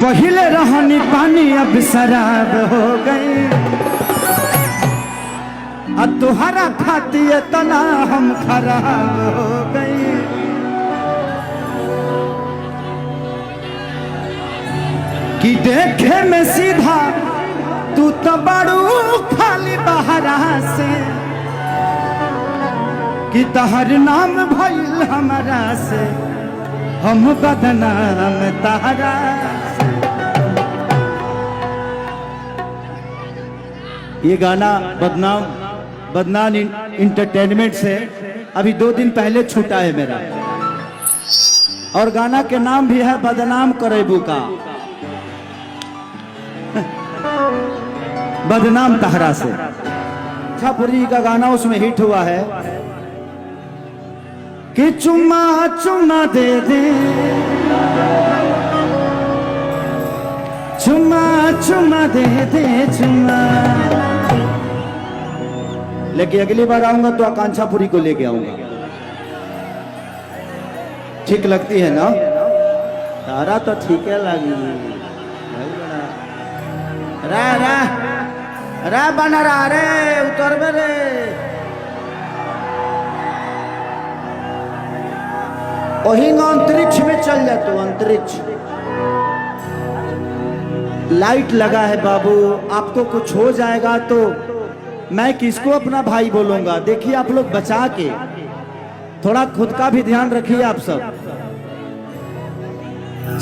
पहले रहनी पानी अब शराब हो गई, अब तुहरा खाती तना हम खराब हो गई। कि देखे में सीधा तू तो बड़ू खाली बहरा से, कि तहर नाम भइल हमारा से, हम बदनाम तहरा। ये गाना बदनाम इंटरटेनमेंट से अभी 2 दिन पहले छूटा है मेरा, और गाना के नाम भी है बदनाम करेबू का, बदनाम तहरा से। छापुरी का गाना उसमें हिट हुआ है कि चुम्मा चुम्मा दे दे, चुम्मा चुम्मा दे दे चुम्मा। लेकिन अगली बार आऊंगा तो आकांक्षापुरी को लेके आऊंगा। ठीक लगती है ना? तारा तो ठीक है लगी। रा रा रा बना रहा रे, उतर रे। वही अंतरिक्ष में चल जा तू, अंतरिक्ष। लाइट लगा है बाबू, आपको कुछ हो जाएगा तो मैं किसको अपना भाई बोलूंगा? देखिए आप लोग बचा के, थोड़ा खुद का भी ध्यान रखिए आप सब।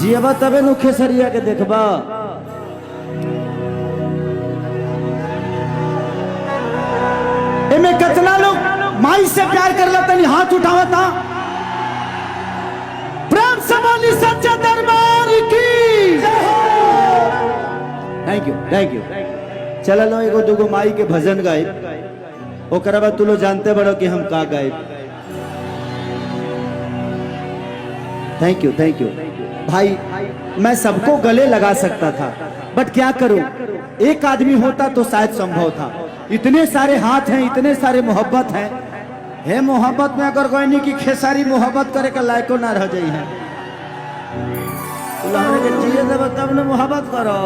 जियबा तबे नु खेसरिया के देखबा। में कितना लोग माई से प्यार कर लेते, नहीं हाथ उठावा था। प्रेम से बोली सच्चा दरबार की। Thank you thank you. चलो लो एगो दुगो माई के भजन गाए, ओकरा बाद तू लोग जानते बड़ो कि हम का गाए। थैंक यू भाई। मैं सबको गले लगा सकता था, बट क्या करूं, एक आदमी होता तो शायद संभव था। इतने सारे हाथ हैं, इतने सारे मोहब्बत हैं। हे मोहब्बत में अगर कोई नहीं की खेसारी मोहब्बत करे का लायको ना रह जाई है, जिये देव तब न मोहब्बत करो।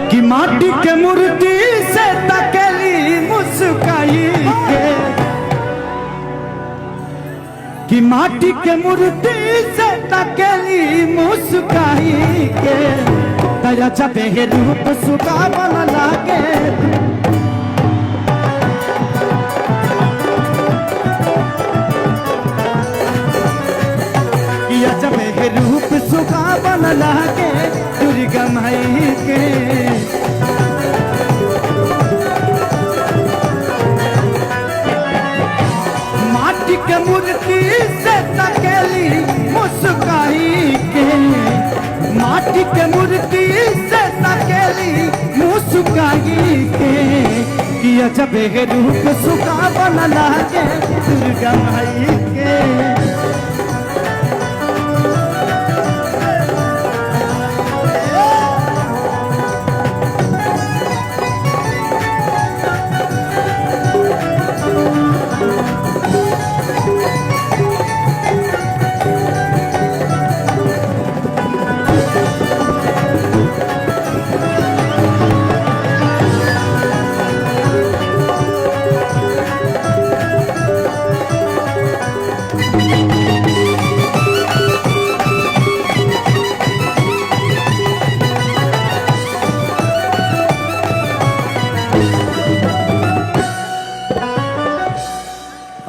कि माटी के मूर्ति से तकेली मुस्काई के, कि माटी के मूर्ति से तकेली मुस्काई के, दया जब रूप सुखावन लागे। किया जब रूप सुखावन लागे दुर्गा माई के। माटी के मूर्ति से तकेली मुस्काई के, माटी के मूर्ति से तकेली मुस्काई के, किया जब रूप सुखावन लागे दुर्गा माई के।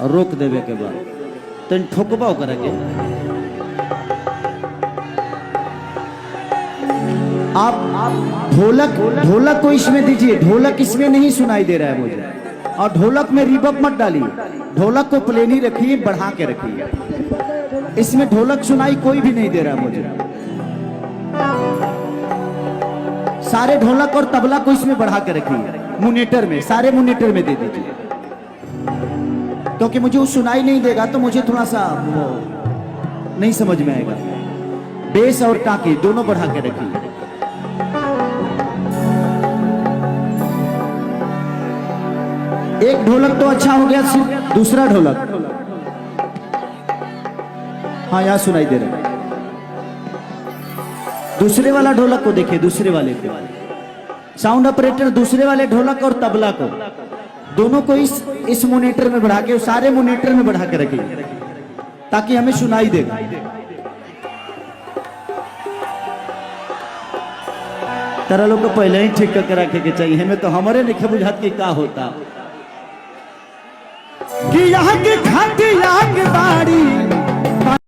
रोक देवे के बाद तन ठोकबा करके आप ढोलक को इसमें दीजिए। ढोलक इसमें नहीं सुनाई दे रहा है मुझे, और ढोलक में रिवर्ब मत डालिए। ढोलक को प्लेन ही रखिए, बढ़ा के रखिए। इसमें ढोलक सुनाई कोई भी नहीं दे रहा मुझे। सारे ढोलक और तबला को इसमें बढ़ा के रखिए, मोनीटर में, सारे मोनीटर में दे दीजिए, क्योंकि मुझे वो सुनाई नहीं देगा तो मुझे थोड़ा सा वो नहीं समझ में आएगा। बेस और टाकी दोनों बढ़ा के रखिए। एक ढोलक तो अच्छा हो गया, सिर्फ दूसरा ढोलक, हाँ यहाँ सुनाई दे रहा है। दूसरे वाला ढोलक को देखिए, दूसरे वाले को, साउंड ऑपरेटर दूसरे वाले ढोलक और तबला को दोनों को इस मोनीटर में बढ़ा के, सारे मोनीटर में बढ़ा के रखिए ताकि हमें सुनाई दे। तारा लोग को पहले ही ठीक करके रखे के चाहिए, हमें तो हमारे नहीं बुझात की का होता कि यहाँ के खाती आग बाड़ी